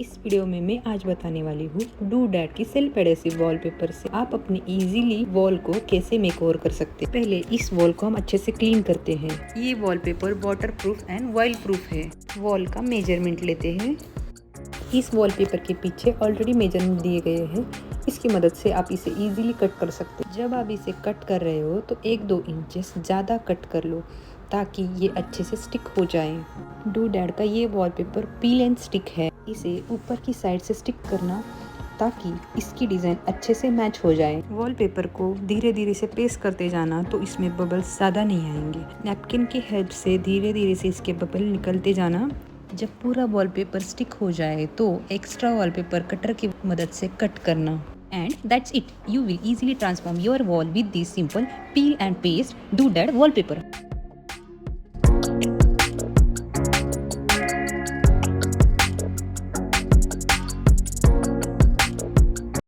इस वीडियो में मैं आज बताने वाली हूँ डूडैड की सेल्फ एडेसिव वॉलपेपर से आप अपने इजीली वॉल को कैसे मेकओवर कर सकते हैं। पहले इस वॉल को हम अच्छे से क्लीन करते हैं। ये wallpaper water proof and wild proof है। वॉल का मेजरमेंट लेते हैं। इस वॉलपेपर के पीछे ऑलरेडी मेजरमेंट दिए गए हैं। इसकी मदद से आप इसे इजीली कट कर सकते हैं। जब आप इसे कट कर रहे हो तो 1-2 इंचेस ज़्यादा कट कर लो ताकि ये अच्छे से स्टिक हो जाए। डूडैड का ये वॉलपेपर पील एंड स्टिक है। इसे ऊपर की साइड से स्टिक करना ताकि इसकी डिज़ाइन अच्छे से मैच हो जाए। वॉलपेपर को धीरे धीरे से प्रेस करते जाना तो इसमें बबल्स ज़्यादा नहीं आएंगे। नैपकिन की हेल्प से धीरे धीरे से इसके बबल निकलते जाना। जब पूरा वॉलपेपर स्टिक हो जाए तो एक्स्ट्रा वॉलपेपर कटर की मदद से कट करना। And that's it. You will easily transform your wall with this simple peel and paste Doodad wallpaper.